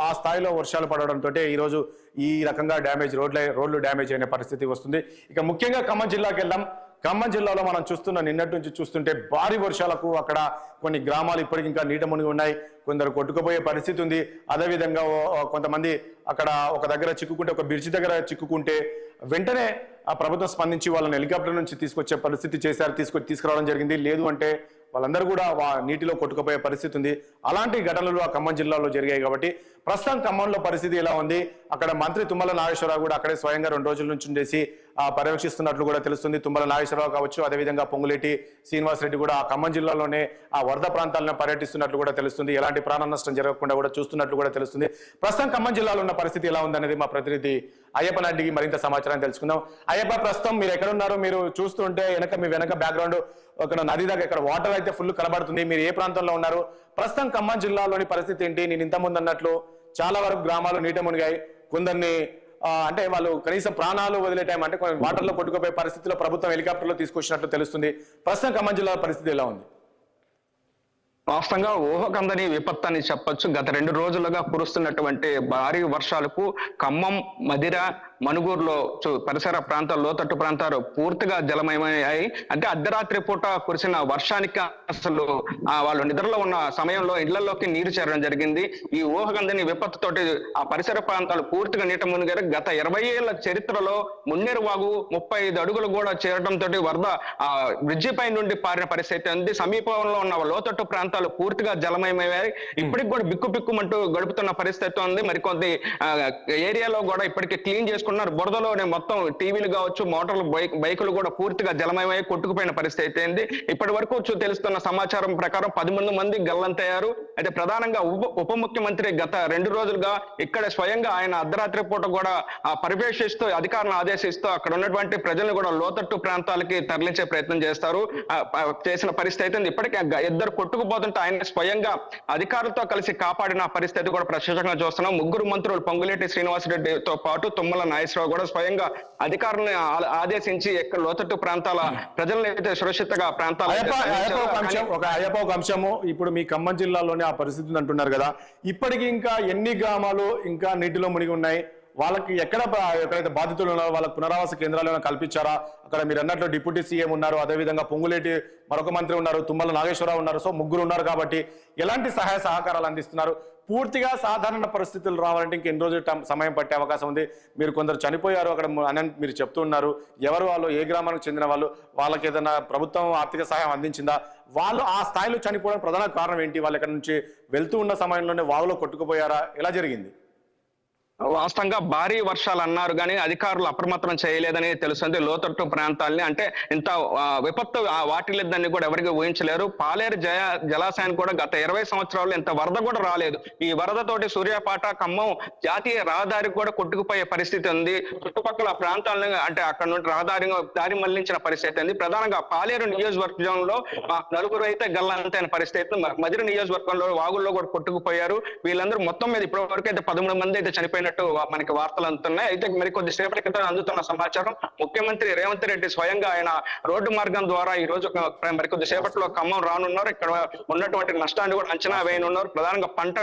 ఆ స్థాయిలో వర్షాలు పడడంతో ఈరోజు ఈ రకంగా డ్యామేజ్ రోడ్లు డ్యామేజ్ అయిన పరిస్థితి వస్తుంది. ఇక ముఖ్యంగా ఖమ్మం జిల్లాకి వెళ్దాం. ఖమ్మం జిల్లాలో మనం నిన్నటి నుంచి చూస్తుంటే భారీ వర్షాలకు అక్కడ కొన్ని గ్రామాలు ఇప్పటికి ఇంకా నీట మునిగి ఉన్నాయి. కొందరు కొట్టుకుపోయే పరిస్థితి ఉంది. అదేవిధంగా కొంతమంది అక్కడ ఒక దగ్గర చిక్కుకుంటే, ఒక బ్రిడ్జి దగ్గర చిక్కుకుంటే వెంటనే ఆ ప్రభుత్వం స్పందించి వాళ్ళని హెలికాప్టర్ నుంచి తీసుకొచ్చే పరిస్థితి చేశారు, తీసుకురావడం జరిగింది. లేదు అంటే వాళ్ళందరూ కూడా నీటిలో కొట్టుకుపోయే పరిస్థితి ఉంది. అలాంటి ఘటనలు ఆ ఖమ్మం జిల్లాలో జరిగాయి. కాబట్టి ప్రస్తుతం ఖమ్మంలో పరిస్థితి ఎలా ఉంది? అక్కడ మంత్రి తుమ్మల నాగేశ్వరరావు కూడా అక్కడే స్వయంగా 2 రోజుల నుంచి ఉండేసి పర్యవేక్షిస్తున్నట్లు కూడా తెలుస్తుంది. తుమ్మల నాగేశ్వరరావు కావచ్చు, అదేవిధంగా పొంగులేటి శ్రీనివాసరెడ్డి కూడా ఆ ఖమ్మం జిల్లాలోనే ఆ వరద ప్రాంతాలను పర్యటిస్తున్నట్లు కూడా తెలుస్తుంది. ఎలాంటి ప్రాణ నష్టం జరగకుండా కూడా చూస్తున్నట్లు కూడా తెలుస్తుంది. ప్రస్తుతం ఖమ్మం జిల్లాలో ఉన్న పరిస్థితి ఎలా ఉందనేది మా ప్రతినిధి అయ్యప్ప నాయుడికి మరింత సమాచారం తెలుసుకుందాం. అయ్యప్ప, ప్రస్తుతం మీరు ఎక్కడున్నారు? మీరు చూస్తుంటే మీ వెనక బ్యాక్గ్రౌండ్ ఒక నది దగ్గర ఇక్కడ వాటర్ అయితే ఫుల్ కనబడుతుంది. మీరు ఏ ప్రాంతంలో ఉన్నారు? ప్రస్తుతం ఖమ్మం జిల్లాలోని పరిస్థితి ఏంటి? నేను ఇంతకుముందు అన్నట్లు చాలా వరకు గ్రామాలు నీట మునిగాయి. కొందరిని అంటే వాళ్ళు కనీసం ప్రాణాలు వదిలే టైం అంటే వాటర్లో కొట్టుకుపోయే పరిస్థితిలో ప్రభుత్వం హెలికాప్టర్లో తీసుకొచ్చినట్లు తెలుస్తుంది. ప్రస్తుతం ఖమ్మం జిల్లా పరిస్థితి ఎలా ఉంది? వాస్తవంగా ఊహకందని విపత్తు అని చెప్పొచ్చు. గత 2 రోజులుగా కురుస్తున్నటువంటి భారీ వర్షాలకు ఖమ్మం, మదిర, మనుగూరులో పరిసర ప్రాంతాలు, లోతట్టు ప్రాంతాలు పూర్తిగా జలమయమయ్యాయి. అంటే అర్ధరాత్రి పూట కురిసిన వర్షానికి అసలు వాళ్ళు నిద్రలో ఉన్న సమయంలో ఇళ్లలోకి నీరు చేరడం జరిగింది. ఈ ఊహకందని విపత్తుతోటి ఆ పరిసర ప్రాంతాలు పూర్తిగా నీట మునిగారు. గత 20 ఏళ్ల చరిత్రలో మున్నేరు వాగు 35 అడుగులు కూడా చేరడంతో వరద బ్రిడ్జి పై నుండి పారిన పరిస్థితి ఉంది. సమీపంలో ఉన్న లోతట్టు ప్రాంతాలు పూర్తిగా జలమయమయ్యాయి. ఇప్పటికి కూడా బిక్కుమంటూ గడుపుతున్న పరిస్థితి ఉంది. మరికొద్ది ఏరియాలో కూడా ఇప్పటికే క్లీన్ చేసుకున్నారు. బురదలోనే మొత్తం టీవీలు కావచ్చు, మోటార్లు, బైకులు కూడా పూర్తిగా జలమయమై కొట్టుకుపోయిన పరిస్థితి అయింది. ఇప్పటి వరకు తెలుస్తున్న సమాచారం ప్రకారం 13 మంది గల్లంతయ్యారు. అయితే ప్రధానంగా ఉప ముఖ్యమంత్రి గత 2 రోజులుగా ఇక్కడ స్వయంగా ఆయన అర్ధరాత్రి పూట కూడా పర్యవేక్షిస్తూ అధికారులను ఆదేశిస్తూ అక్కడ ఉన్నటువంటి ప్రజలను కూడా లోతట్టు ప్రాంతాలకి తరలించే ప్రయత్నం చేసిన పరిస్థితి. ఇప్పటికే 2 కొట్టుకుపోతుంటే ఆయన స్వయంగా అధికారులతో కలిసి కాపాడిన పరిస్థితి కూడా ప్రత్యక్షంగా చూస్తున్నాం. 3 మంత్రులు పొంగులేటి శ్రీనివాసరెడ్డితో పాటు తుమ్మల నాగేశ్వరరావు కూడా స్వయంగా అధికారులను ఆదేశించి లోతట్టు ప్రాంతాల ప్రజలను అయితే సురక్షితంగా ప్రాంతాలు. ఒక అంశము, ఇప్పుడు మీ ఖమ్మం జిల్లాలోనే ఆ పరిస్థితి అంటున్నారు కదా, ఇప్పటికి ఇంకా ఎన్ని గ్రామాలు ఇంకా నీటిలో మునిగి ఉన్నాయి? వాళ్ళకి ఎక్కడైతే బాధితులు ఉన్నారో వాళ్ళకి పునరావాస కేంద్రాలను కల్పించారా? అక్కడ మీరు అన్నట్లు డిప్యూటీ సీఎం ఉన్నారు, అదేవిధంగా పొంగులేటి మరొక మంత్రి ఉన్నారు, తుమ్మల నాగేశ్వరరావు ఉన్నారు. సో 3 ఉన్నారు. కాబట్టి ఎలాంటి సహాయ సహకారాలు అందిస్తున్నారు? పూర్తిగా సాధారణ పరిస్థితులు రావాలంటే ఇంకెన్ని రోజులు సమయం పట్టే అవకాశం ఉంది? మీరు కొందరు చనిపోయారు అక్కడ మీరు చెప్తూ ఉన్నారు. ఎవరు వాళ్ళు? ఏ గ్రామానికి చెందిన వాళ్ళు? వాళ్ళకి ఏదైనా ప్రభుత్వం ఆర్థిక సహాయం అందించిందా? వాళ్ళు ఆ స్థాయిలో చనిపోవడం ప్రధాన కారణం ఏంటి? వాళ్ళు ఇక్కడ నుంచి వెళ్తూ ఉన్న సమయంలోనే వాగులో కొట్టుకుపోయారా? ఎలా జరిగింది? వాస్తవంగా భారీ వర్షాలు అన్నారు కానీ అధికారులు అప్రమత్తం చేయలేదని తెలుస్తుంది. లోతట్టు ప్రాంతాలని అంటే ఇంత విపత్తు వాటిల్లేదని కూడా ఎవరికి ఊహించలేరు. పాలేరు జలాశయానికి కూడా గత 20 సంవత్సరాలు ఇంత వరద కూడా రాలేదు. ఈ వరదతోటి సూర్యాపేట, ఖమ్మం జాతీయ రహదారికి కూడా కొట్టుకుపోయే పరిస్థితి ఉంది. చుట్టుపక్కల ప్రాంతాలను అంటే అక్కడ నుండి దారి మళ్లించిన పరిస్థితి ఉంది. ప్రధానంగా పాలేరు నియోజకవర్గంలో 4 అయితే గల్లంతైన పరిస్థితి. మదిర నియోజకవర్గంలో వాగుల్లో కూడా కొట్టుకుపోయారు. వీళ్ళందరూ మొత్తం మీద ఇప్పటి వరకు అయితే 13 మంది అయితే చనిపోయిన మనకి వార్తలు అందుతున్నాయి. అయితే మరికొద్ది సేపటి క్రితం అందుతున్న సమాచారం, ముఖ్యమంత్రి రేవంత్ రెడ్డి స్వయంగా ఆయన రోడ్డు మార్గం ద్వారా ఈ రోజు మరికొద్ది సేపట్లో ఖమ్మం రానున్నారు. ఇక్కడ ఉన్నటువంటి నష్టాన్ని కూడా అంచనా వేయనున్నారు. ప్రధానంగా పంట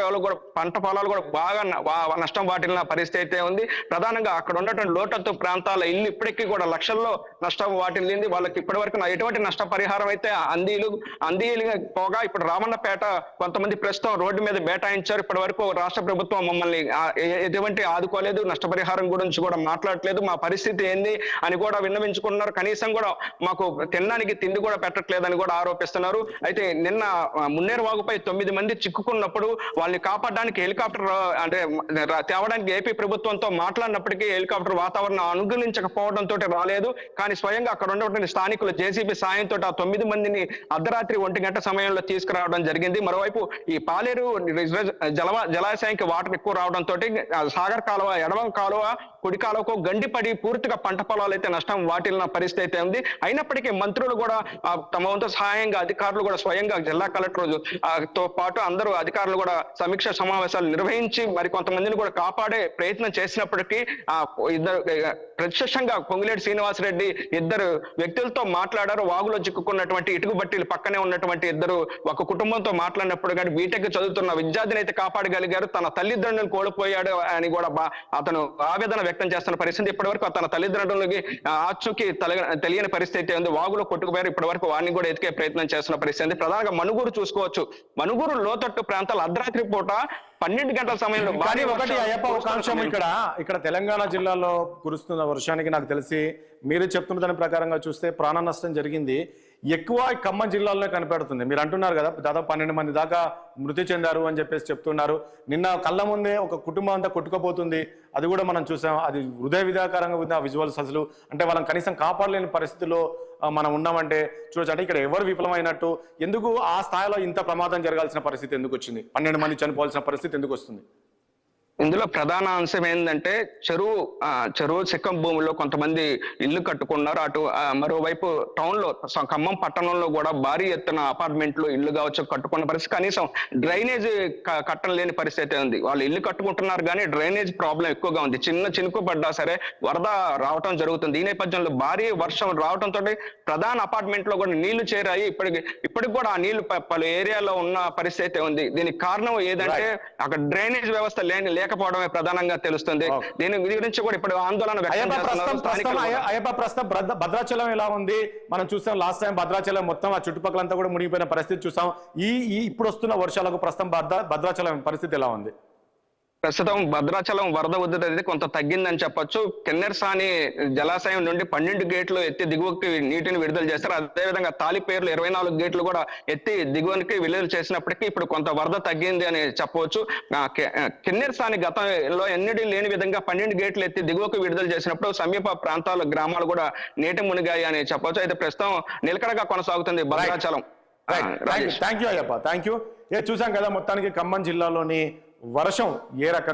పొలాలు కూడా బాగా నష్టం వాటిల్లిన పరిస్థితి ఉంది. ప్రధానంగా అక్కడ ఉన్నటువంటి లోతట్టు ప్రాంతాల ఇల్లు ఇప్పటికీ కూడా లక్షల్లో నష్టం వాటిల్లింది. వాళ్ళకి ఇప్పటి వరకు ఎటువంటి నష్టపరిహారం అయితే అందిలు పోగా ఇప్పుడు రామన్నపేట కొంతమంది ప్రస్తుతం రోడ్డు మీద బేటాయించారు. ఇప్పటి వరకు రాష్ట్ర ప్రభుత్వం మమ్మల్ని ఎటువంటి ఆదుకోలేదు, నష్టపరిహారం గురించి కూడా మాట్లాడలేదు, మా పరిస్థితి ఏంది అని కూడా విన్నవించుకున్నారు. కనీసం కూడా మాకు తినడానికి తిండి కూడా పెట్టట్లేదని కూడా ఆరోపిస్తున్నారు. అయితే నిన్న మున్నేరు వాగుపై 9 మంది చిక్కుకున్నప్పుడు వాళ్ళని కాపాడడానికి హెలికాప్టర్ అంటే తేవడానికి ఏపీ ప్రభుత్వంతో మాట్లాడినప్పటికీ హెలికాప్టర్ వాతావరణం అనుకూలించకపోవడంతో రాలేదు. కానీ స్వయంగా అక్కడ ఉన్నటువంటి స్థానికులు జేసీబీ సాయంతో ఆ 9 మందిని అర్ధరాత్రి 1 గంట సమయంలో తీసుకురావడం జరిగింది. మరోవైపు ఈ పాలేరు జలాశయానికి వాటర్ ఎక్కువ రావడంతో సాగర్ కాలువ, ఎడమ కాలువ కుడికాలకు గండిపడి పూర్తిగా పంట పొలాలు అయితే నష్టం వాటిల్లిన పరిస్థితి అయితే ఉంది. అయినప్పటికీ మంత్రులు కూడా తమ వంతు సహాయంగా అధికారులు కూడా స్వయంగా జిల్లా కలెక్టర్ తో పాటు అందరూ అధికారులు కూడా సమీక్ష సమావేశాలు నిర్వహించి మరి కొంతమందిని కూడా కాపాడే ప్రయత్నం చేసినప్పటికీ ఇద్దరు ప్రత్యక్షంగా పొంగులేటి శ్రీనివాసరెడ్డి ఇద్దరు వ్యక్తులతో మాట్లాడారు. వాగులో చిక్కుకున్నటువంటి ఇటుకు బట్టీలు పక్కనే ఉన్నటువంటి ఇద్దరు ఒక కుటుంబంతో మాట్లాడినప్పుడు కానీ బీటెక్ చదువుతున్న విద్యార్థిని అయితే కాపాడగలిగారు. తన తల్లిదండ్రులను కోల్పోయాడు అని కూడా అతను ఆవేదన వ్యక్తం చేస్తున్న పరిస్థితి. ఇప్పటి వరకు తన తల్లిదండ్రులకి ఆచూకీ తెలియని పరిస్థితి ఉంది. వాగులో కొట్టుకుపోయారు. ఇప్పటి వరకు వారిని కూడా ఎతికే ప్రయత్నం చేస్తున్న పరిస్థితి. ప్రధానంగా మనుగూరు చూసుకోవచ్చు. మనుగూరు లోతట్టు ప్రాంతాలు అర్ధరాత్రి పూట 12 గంటల సమయంలో కానీ ఒకటి అయ్యప్ప ఒక అంశం ఇక్కడ తెలంగాణ జిల్లాలో కురుస్తున్న వర్షానికి నాకు తెలిసి మీరు చెప్తున్న దాని ప్రకారంగా చూస్తే ప్రాణ నష్టం జరిగింది ఎక్కువ ఖమ్మం జిల్లాలోనే కనపడుతుంది. మీరు అంటున్నారు కదా దాదాపు 12 మంది దాకా మృతి చెందారు అని చెప్పేసి చెప్తున్నారు. నిన్న కళ్ళ ముందే ఒక కుటుంబం అంతా కొట్టుకుపోతుంది. అది కూడా మనం చూసాం. అది హృదయ విధాకరంగా ఉంది ఆ విజువల్స్. అసలు అంటే వాళ్ళని కనీసం కాపాడలేని పరిస్థితిలో మనం ఉన్నామంటే చూడొచ్చు. అంటే ఇక్కడ ఎవరు విఫలమైనట్టు, ఎందుకు ఆ స్థాయిలో ఇంత ప్రమాదం జరగాల్సిన పరిస్థితి ఎందుకు వచ్చింది? 12 మంది చనిపోవాల్సిన పరిస్థితి ఎందుకు వస్తుంది? ఇందులో ప్రధాన అంశం ఏంటంటే చెరువు సిక్కం భూముల్లో కొంతమంది ఇల్లు కట్టుకున్నారు. అటు మరోవైపు టౌన్ లో ఖమ్మం పట్టణంలో కూడా భారీ ఎత్తున అపార్ట్మెంట్లు ఇల్లు కావచ్చు కట్టుకున్న పరిస్థితి. కనీసం డ్రైనేజ్ కట్టం లేని పరిస్థితి ఉంది. వాళ్ళు ఇల్లు కట్టుకుంటున్నారు కానీ డ్రైనేజ్ ప్రాబ్లం ఎక్కువగా ఉంది. చిన్న చినుకు పడ్డా సరే వరద రావటం జరుగుతుంది. ఈ నేపథ్యంలో భారీ వర్షం రావడంతో ప్రధాన అపార్ట్మెంట్ లో కూడా నీళ్లు చేరాయి. ఇప్పటికి కూడా ఆ నీళ్లు పలు ఏరియాలో ఉన్న పరిస్థితి ఉంది. దీనికి కారణం ఏదంటే అక్కడ డ్రైనేజ్ వ్యవస్థ లేకపోవడమే ప్రధానంగా తెలుస్తుంది. దీని గురించి కూడా ఇప్పుడు ఆందోళన అయ్యప్ప ప్రస్తుతం భద్రాచలం ఎలా ఉంది? మనం చూసాం లాస్ట్ టైం భద్రాచలం మొత్తం ఆ చుట్టుపక్కలంతా కూడా మునిగిపోయిన పరిస్థితి చూసాం. ఇప్పుడు వస్తున్న వర్షాలకు ప్రస్తుతం భద్రాచలం పరిస్థితి ఎలా ఉంది? ప్రస్తుతం భద్రాచలం వరద ఉధృతి అయితే కొంత తగ్గిందని చెప్పొచ్చు. కిన్నెరసాని జలాశయం నుండి 12 గేట్లు ఎత్తి దిగువకి నీటిని విడుదల చేస్తారు. అదేవిధంగా తాలిపేర్లు 24 గేట్లు కూడా ఎత్తి దిగువనికి విడుదల చేసినప్పటికీ ఇప్పుడు కొంత వరద తగ్గింది అని చెప్పవచ్చు. కిన్నెరసాని గతంలో ఎన్నడూ లేని విధంగా 12 గేట్లు ఎత్తి దిగువకు విడుదల చేసినప్పుడు సమీప ప్రాంతాల గ్రామాలు కూడా వర్ష మునిగాయి అని చెప్పొచ్చు. అయితే ప్రస్తుతం నిలకడగా కొనసాగుతుంది Bhadrachalam. Thank you Ayyappa, thank you. చూసాం కదా మొత్తానికి ఖమ్మం జిల్లాలోని వర్షం ఏ రకంగా